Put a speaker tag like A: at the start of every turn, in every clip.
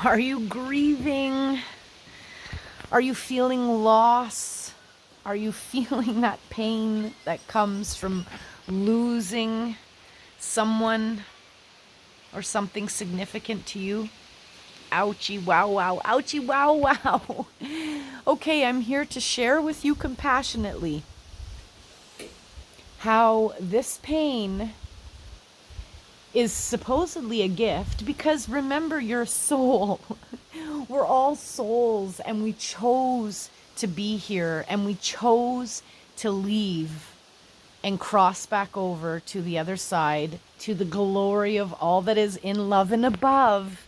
A: Are you grieving? Are you feeling loss? Are you feeling that pain that comes from losing someone or something significant to you? Ouchie, wow, wow, ouchie, wow, wow. Okay, I'm here to share with you compassionately how this pain is supposedly a gift, because remember, you're a soul. We're all souls, and we chose to be here, and we chose to leave and cross back over to the other side, to the glory of all that is in love and above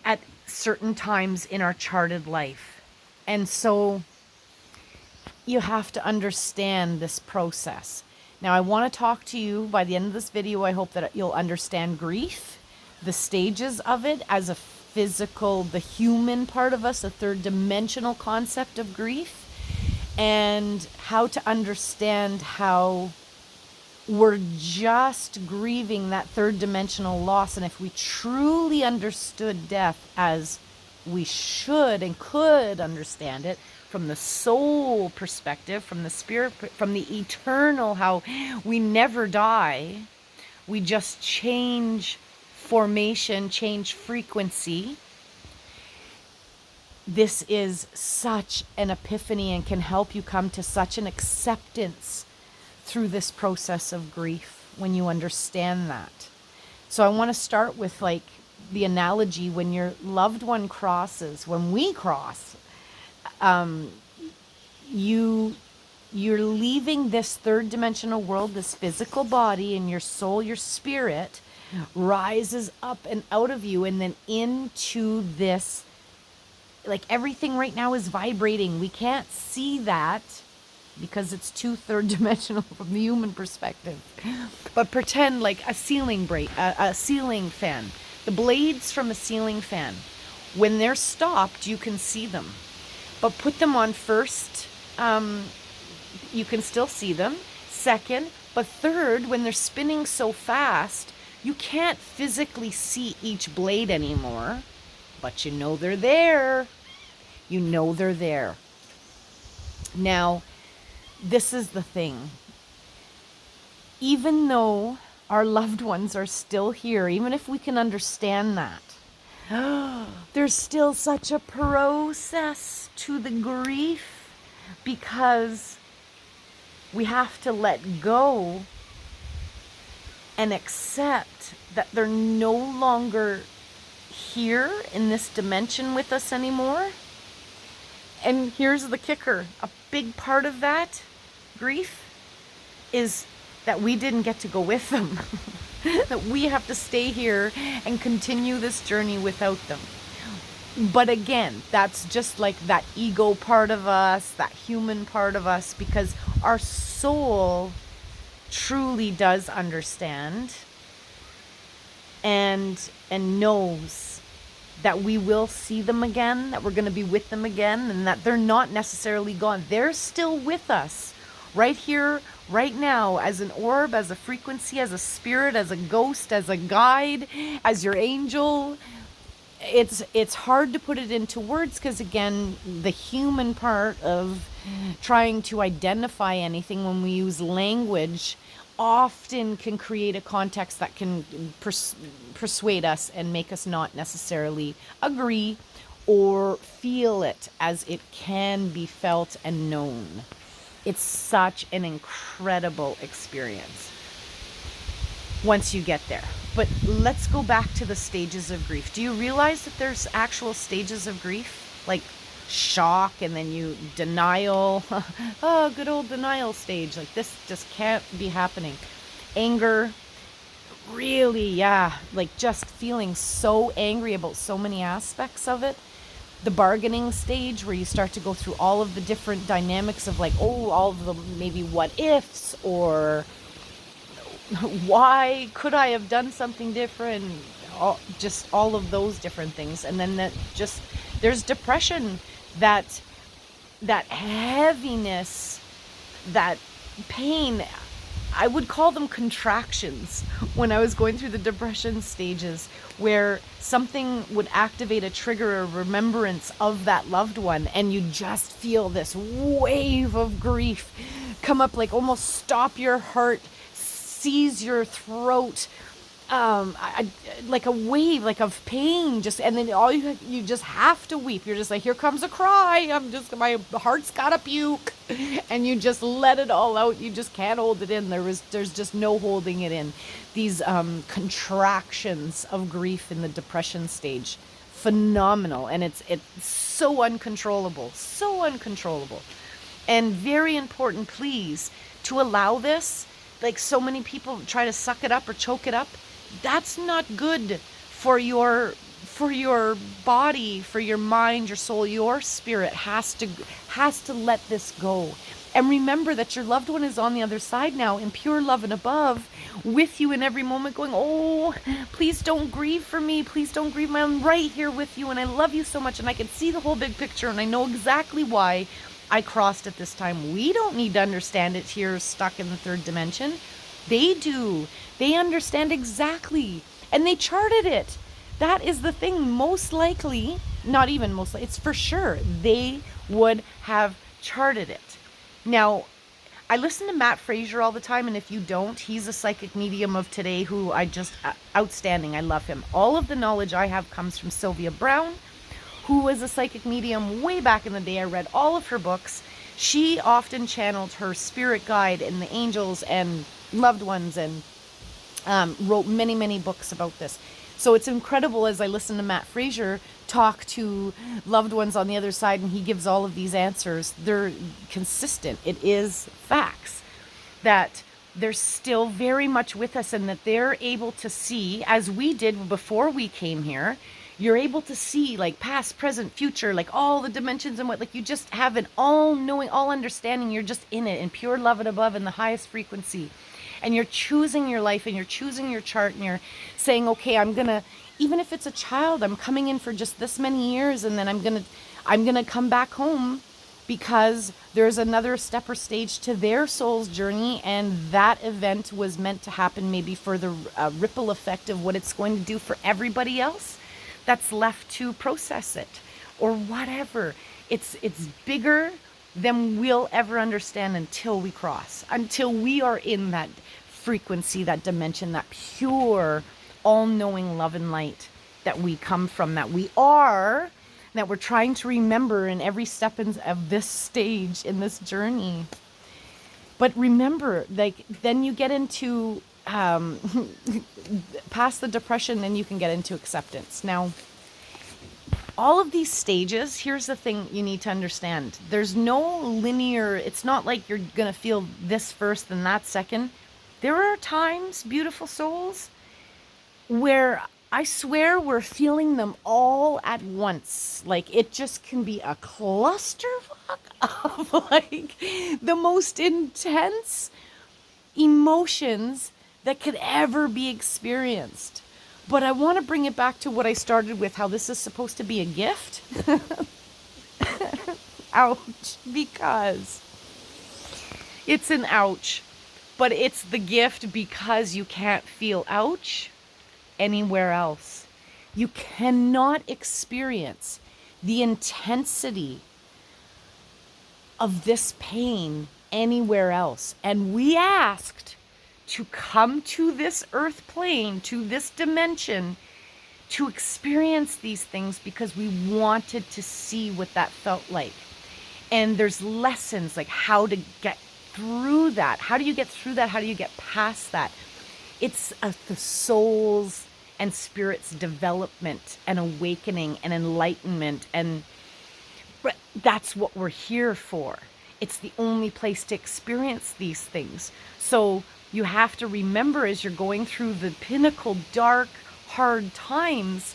A: at certain times in our charted life. And so you have to understand this process. Now, I want to talk to you by the end of this video. I hope that you'll understand grief, the stages of it as a physical, the human part of us, a third dimensional concept of grief, and how to understand how we're just grieving that third dimensional loss. And if we truly understood death as we should and could understand it, from the soul perspective, from the spirit, from the eternal, how we never die, we just change formation, change frequency. This is such an epiphany and can help you come to such an acceptance through this process of grief when you understand that. So I want to start with like the analogy when your loved one crosses, when we cross, you're leaving this third dimensional world, this physical body, and your soul, your spirit rises up and out of you and then into this, like everything right now is vibrating. We can't see that because it's too third dimensional from the human perspective. But pretend like a ceiling fan. The blades from a ceiling fan, when they're stopped, you can see them. But put them on first, you can still see them. Second, but third, when they're spinning so fast, you can't physically see each blade anymore. But you know they're there. You know they're there. Now, this is the thing. Even though our loved ones are still here, even if we can understand that, there's still such a process to the grief, because we have to let go and accept that they're no longer here in this dimension with us anymore. And here's the kicker. A big part of that grief is that we didn't get to go with them. That we have to stay here and continue this journey without them. But again, that's just like that ego part of us, that human part of us, because our soul truly does understand and knows that we will see them again, that we're going to be with them again, and that they're not necessarily gone. They're still with us right here, right now, as an orb, as a frequency, as a spirit, as a ghost, as a guide, as your angel. It's hard to put it into words, because again, the human part of trying to identify anything when we use language often can create a context that can persuade us and make us not necessarily agree or feel it as it can be felt and known. It's such an incredible experience once you get there. But let's go back to the stages of grief. Do you realize that there's actual stages of grief? Like shock, and then denial. Oh, good old denial stage. Like, this just can't be happening. Anger. Really, yeah. Like just feeling so angry about so many aspects of it. The bargaining stage, where you start to go through all of the different dynamics of like, oh, all of the maybe what ifs, or why could I have done something different? Just all of those different things. And then there's depression, that heaviness, that pain. I would call them contractions when I was going through the depression stages, where something would activate a trigger, a remembrance of that loved one, and you just feel this wave of grief come up, like almost stop your heart, seize your throat, like a wave, like of pain, just, and then you just have to weep. You're just like, here comes a cry. My heart's gotta puke, and you just let it all out. You just can't hold it in. There's just no holding it in. These contractions of grief in the depression stage, phenomenal, and it's so uncontrollable, and very important, please, to allow this. Like so many people try to suck it up or choke it up. That's not good for your body, for your mind, your soul. Your spirit has to let this go. And remember that your loved one is on the other side now in pure love and above, with you in every moment, going, oh, please don't grieve for me. Please don't grieve. I'm right here with you, and I love you so much, and I can see the whole big picture, and I know exactly why I crossed at this time. We don't need to understand it here, stuck in the third dimension. They do. They understand exactly. And they charted it. That is the thing. Most likely, not even most likely, it's for sure, they would have charted it. Now, I listen to Matt Fraser all the time, and if you don't, he's a psychic medium of today who outstanding. I love him. All of the knowledge I have comes from Sylvia Brown, who was a psychic medium way back in the day. I read all of her books. She often channeled her spirit guide and the angels and loved ones, and wrote many, many books about this. So it's incredible as I listen to Matt Fraser talk to loved ones on the other side, and he gives all of these answers. They're consistent. It is facts that they're still very much with us, and that they're able to see, as we did before we came here. You're able to see like past, present, future, like all the dimensions, and what, like you just have an all-knowing, all-understanding. You're just in it in pure love and above in the highest frequency. And you're choosing your life, and you're choosing your chart, and you're saying, okay, even if it's a child, I'm coming in for just this many years, and then I'm gonna come back home, because there's another step or stage to their soul's journey, and that event was meant to happen maybe for the ripple effect of what it's going to do for everybody else that's left to process it, or whatever. It's bigger than we'll ever understand until we cross, until we are in that frequency, that dimension, that pure, all-knowing love and light that we come from, that we are, that we're trying to remember in every step of this stage in this journey. But remember, like, then you get into past the depression, then you can get into acceptance. Now, all of these stages, here's the thing you need to understand. There's no linear, it's not like you're going to feel this first and that second. There are times, beautiful souls, where I swear we're feeling them all at once. Like, it just can be a clusterfuck of like the most intense emotions that could ever be experienced. But I want to bring it back to what I started with, how this is supposed to be a gift. Ouch, because it's an ouch, but it's the gift because you can't feel ouch anywhere else. You cannot experience the intensity of this pain anywhere else. And we asked to come to this earth plane, to this dimension, to experience these things because we wanted to see what that felt like. And there's lessons like how to get through that. How do you get through that? How do you get past that? It's the soul's and spirit's development and awakening and enlightenment, and that's what we're here for. It's the only place to experience these things. So you have to remember, as you're going through the pinnacle, dark, hard times,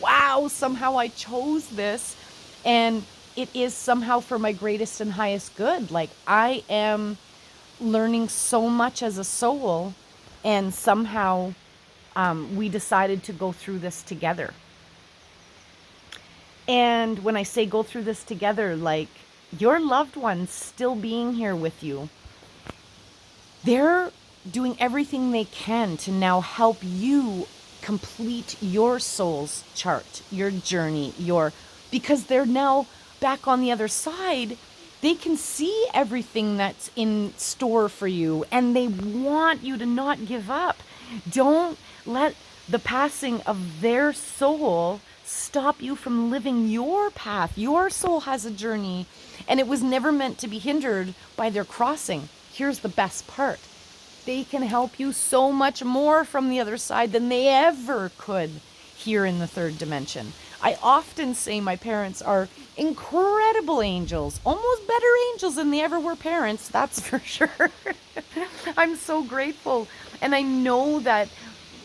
A: wow, somehow I chose this, and it is somehow for my greatest and highest good. Like, I am learning so much as a soul, and somehow we decided to go through this together. And when I say go through this together, like, your loved ones still being here with you, they're doing everything they can to now help you complete your soul's chart, your journey, because they're now back on the other side. They can see everything that's in store for you, and they want you to not give up. Don't let the passing of their soul stop you from living your path. Your soul has a journey, and it was never meant to be hindered by their crossing. Here's the best part. They can help you so much more from the other side than they ever could here in the third dimension. I often say my parents are incredible angels, almost better angels than they ever were parents, that's for sure. I'm so grateful. And I know that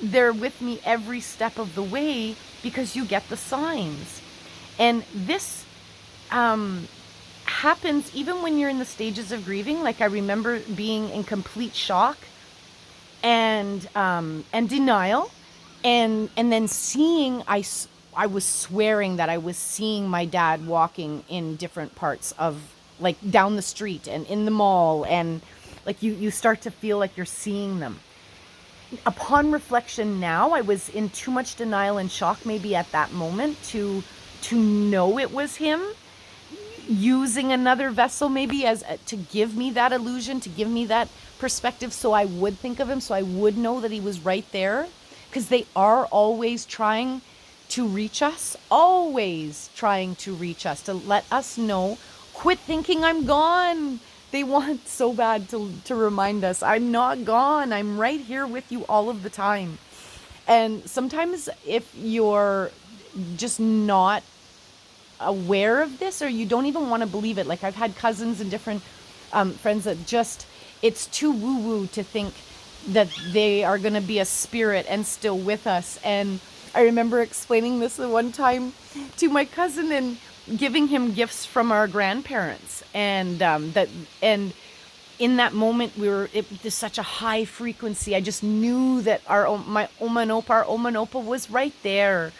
A: they're with me every step of the way because you get the signs. And this happens even when you're in the stages of grieving. Like, I remember being in complete shock and denial, and then seeing, I was swearing that I was seeing my dad walking in different parts of, like, down the street and in the mall, and like you start to feel like you're seeing them. Upon reflection now, I was in too much denial and shock maybe at that moment to know it was him using another vessel, maybe as to give me that illusion, to give me that perspective, so I would think of him, so I would know that he was right there, because they are always trying to reach us, always trying to reach us, to let us know, quit thinking I'm gone. They want so bad to remind us, I'm not gone. I'm right here with you all of the time. And sometimes if you're just not aware of this, or you don't even want to believe it, like I've had cousins and different friends that just, it's too woo-woo to think that they are going to be a spirit and still with us. And I remember explaining this one time to my cousin and giving him gifts from our grandparents, and and in that moment it was such a high frequency. I just knew that my Oma and Opa was right there.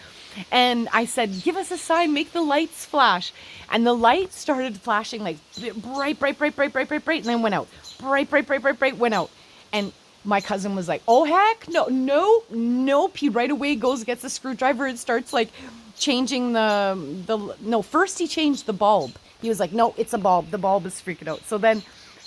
A: And I said, give us a sign, make the lights flash. And the lights started flashing like bright, and then went out. Bright, went out. And my cousin was like, oh, heck, nope. He right away goes, gets a screwdriver and starts like changing first he changed the bulb. He was like, no, it's a bulb. The bulb is freaking out. So then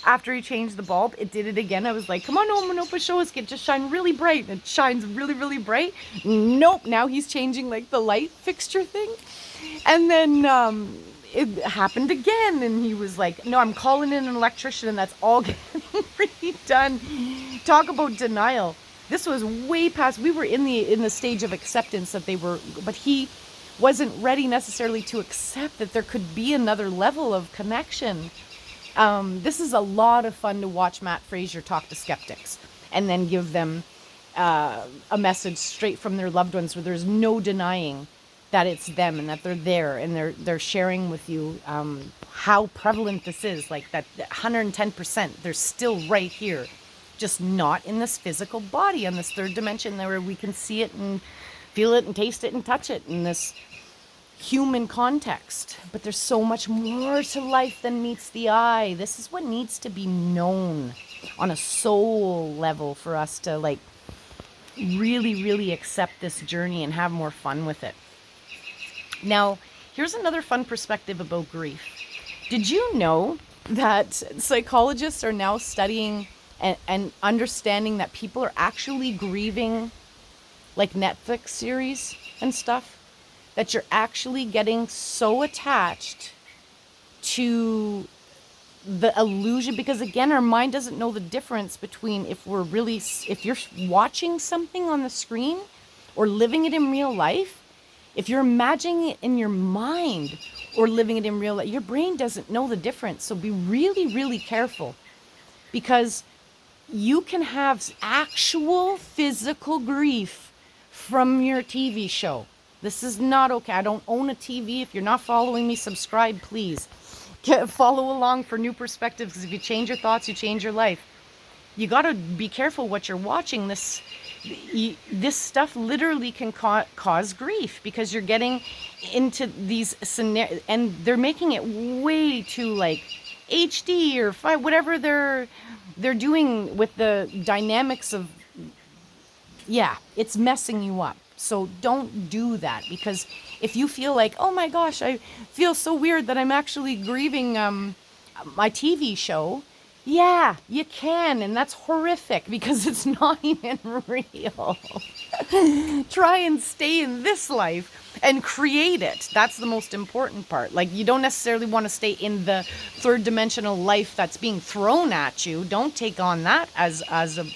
A: after he changed the bulb, it did it again. I was like, come on, Oma, show us, just shine really bright. And it shines really, really bright. Nope. Now he's changing like the light fixture thing. And then it happened again. And he was like, no, I'm calling in an electrician, and that's all getting redone. Talk about denial. This was way past. We were in the stage of acceptance that they were, but he wasn't ready necessarily to accept that there could be another level of connection. This is a lot of fun to watch Matt Fraser talk to skeptics and then give them a message straight from their loved ones where there's no denying that it's them and that they're there, and they're sharing with you how prevalent this is, like that 110%. They're still right here, just not in this physical body, on this third dimension where we can see it and feel it and taste it and touch it in this human context. But there's so much more to life than meets the eye. This is what needs to be known on a soul level for us to like really, really accept this journey and have more fun with it. Now, here's another fun perspective about grief. Did you know that psychologists are now studying and understanding that people are actually grieving like Netflix series and stuff? That you're actually getting so attached to the illusion, because again, our mind doesn't know the difference between if you're watching something on the screen or living it in real life. If you're imagining it in your mind or living it in real life, your brain doesn't know the difference. So be really, really careful, because you can have actual physical grief from your TV show. This is not okay. I don't own a TV. If you're not following me, subscribe, please. Follow along for new perspectives, because if you change your thoughts, you change your life. You got to be careful what you're watching. This stuff literally can cause grief, because you're getting into these scenarios, and they're making it way too like HD or whatever they're doing with the dynamics of, yeah, it's messing you up. So don't do that, because if you feel like, oh my gosh, I feel so weird that I'm actually grieving my TV show, yeah, you can, and that's horrific because it's not even real. Try and stay in this life and create it. That's the most important part. Like, you don't necessarily want to stay in the third dimensional life that's being thrown at you. Don't take on that as a,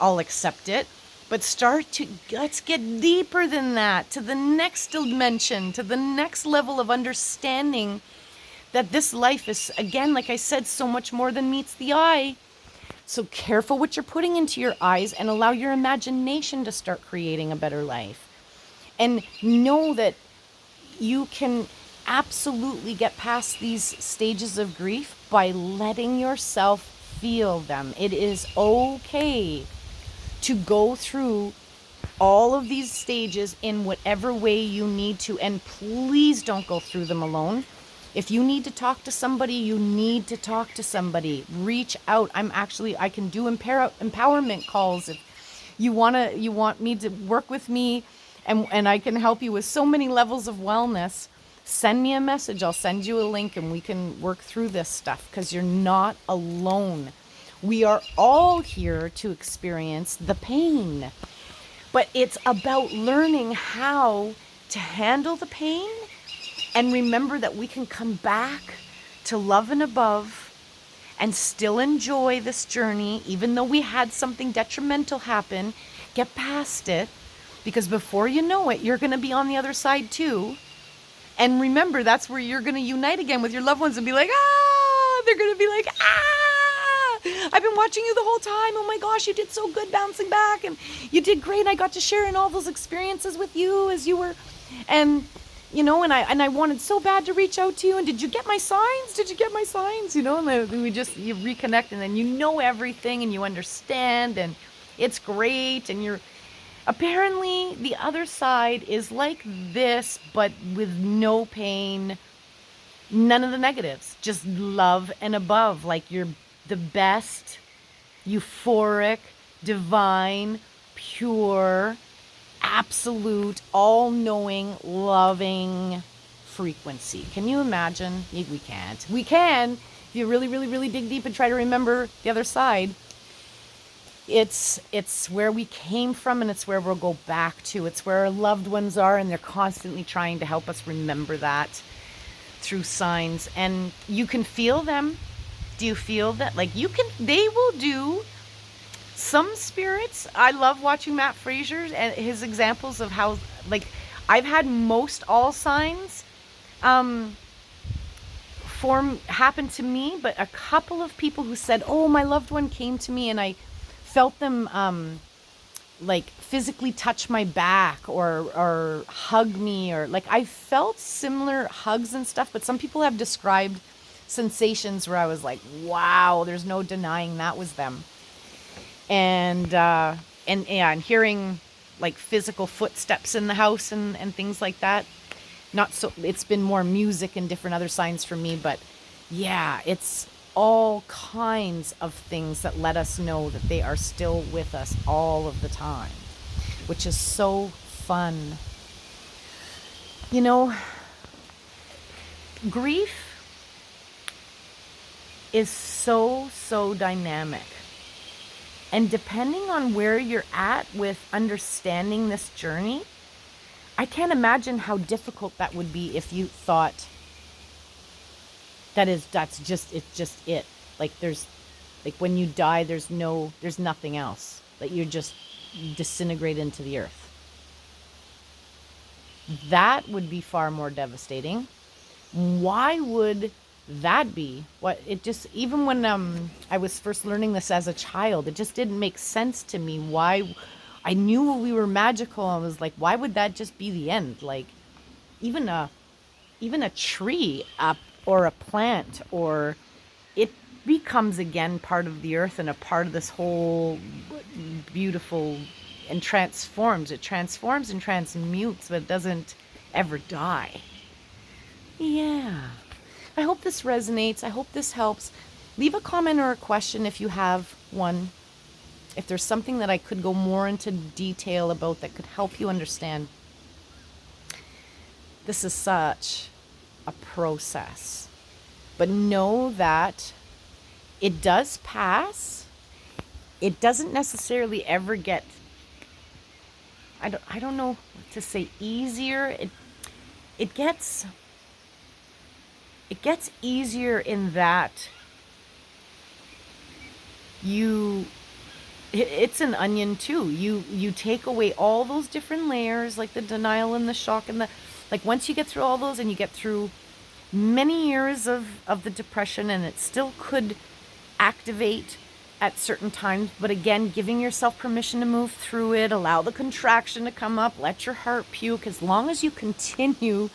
A: I'll accept it. But let's get deeper than that, to the next dimension, to the next level of understanding that this life is, again, like I said, so much more than meets the eye. So careful what you're putting into your eyes, and allow your imagination to start creating a better life. And know that you can absolutely get past these stages of grief by letting yourself feel them. It is okay to go through all of these stages in whatever way you need to. And please don't go through them alone. If you need to talk to somebody, you need to talk to somebody. Reach out. I can do empowerment calls. If you want me to work with me, and I can help you with so many levels of wellness, send me a message. I'll send you a link and we can work through this stuff, because you're not alone. We are all here to experience the pain, but it's about learning how to handle the pain and remember that we can come back to love and above and still enjoy this journey, even though we had something detrimental happen. Get past it, because before you know it, you're going to be on the other side too. And remember, that's where you're going to unite again with your loved ones and be like, they're going to be like, I've been watching you the whole time. Oh my gosh, you did so good bouncing back, and you did great. I got to share in all those experiences with you as you were, and I wanted so bad to reach out to you. And did you get my signs? Did you get my signs? And you reconnect, and then everything, and you understand, and it's great. And you're apparently, the other side is like this, but with no pain, none of the negatives, just love and above. Like, you're the best, euphoric, divine, pure, absolute, all-knowing, loving frequency. Can you imagine? We can't. We can. If you really, really, really dig deep and try to remember the other side, it's where we came from, and it's where we'll go back to. It's where our loved ones are, and they're constantly trying to help us remember that through signs. And you can feel them. Do you feel that? Like, they will do some spirits. I love watching Matt Fraser and his examples of how, like, I've had most all signs happen to me, but a couple of people who said, oh, my loved one came to me and I felt them like physically touch my back or hug me, or like I felt similar hugs and stuff. But some people have described sensations where I was like, wow, there's no denying that was them. And hearing like physical footsteps in the house and things like that. Not so, it's been more music and different other signs for me, but yeah, it's all kinds of things that let us know that they are still with us all of the time, which is so fun. Grief is so dynamic. And depending on where you're at with understanding this journey, I can't imagine how difficult that would be if you thought that's just it. Like when you die, there's nothing else. Like you just disintegrate into the earth. That would be far more devastating. Why would that be? Even when I was first learning this as a child, it just didn't make sense to me. Why? I knew we were magical. I was like, why would that just be the end? Like, even a tree or a plant, or it becomes again part of the earth and a part of this whole beautiful, and transforms. It transforms and transmutes, but it doesn't ever die. Yeah. I hope this resonates. I hope this helps. Leave a comment or a question if you have one. If there's something that I could go more into detail about that could help you understand. This is such a process. But know that it does pass. It doesn't necessarily ever get, I don't know what to say, easier. It gets easier in that it's an onion too. You take away all those different layers, like the denial and the shock and the, like, once you get through all those and you get through many years of the depression, and it still could activate at certain times, but again, giving yourself permission to move through it, allow the contraction to come up, let your heart puke. As long as you continue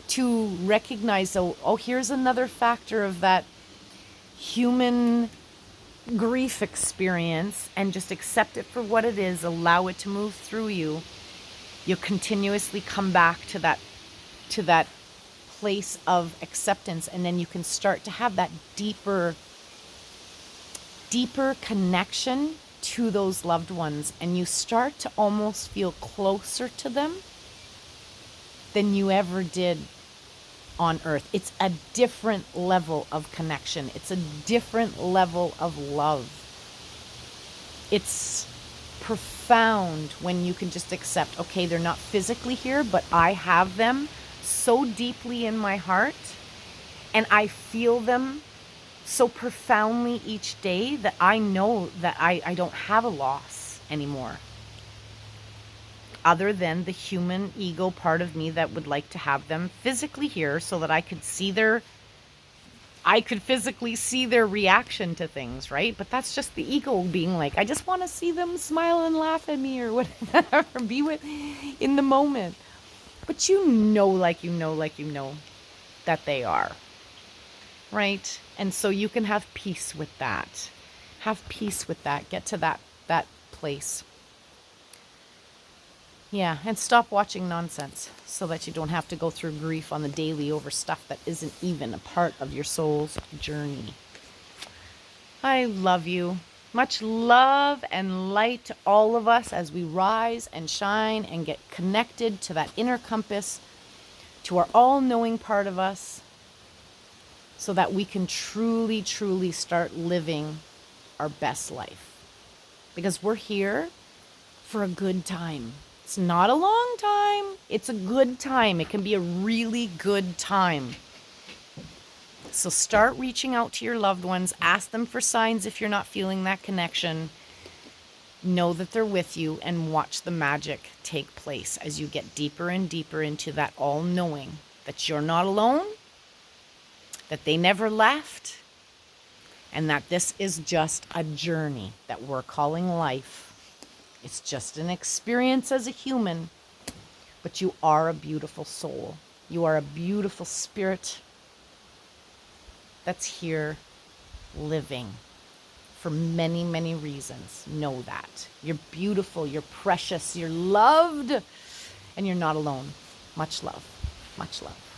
A: to recognize, oh, here's another factor of that human grief experience, and just accept it for what it is, allow it to move through you, you'll continuously come back to that place of acceptance, and then you can start to have that deeper connection to those loved ones, and you start to almost feel closer to them than you ever did on earth. It's a different level of connection. It's a different level of love. It's profound when you can just accept, okay, they're not physically here, but I have them so deeply in my heart, and I feel them so profoundly each day that I know that I don't have a loss anymore, other than the human ego part of me that would like to have them physically here so that I could physically see their reaction to things, right? But that's just the ego being like, I just want to see them smile and laugh at me or whatever, be with in the moment. But you know that they are, right? And so you can have peace with that. Have peace with that. Get to that place. Yeah, and stop watching nonsense so that you don't have to go through grief on the daily over stuff that isn't even a part of your soul's journey. I love you. Much love and light to all of us as we rise and shine and get connected to that inner compass, to our all-knowing part of us, so that we can truly, truly start living our best life. Because we're here for a good time. It's not a long time. It's a good time. It can be a really good time. So start reaching out to your loved ones. Ask them for signs if you're not feeling that connection. Know that they're with you, and watch the magic take place as you get deeper and deeper into that all-knowing, that you're not alone, that they never left, and that this is just a journey that we're calling life. It's just an experience as a human, but you are a beautiful soul. You are a beautiful spirit that's here living for many, many reasons. Know that. You're beautiful, you're precious, you're loved, and you're not alone. Much love. Much love.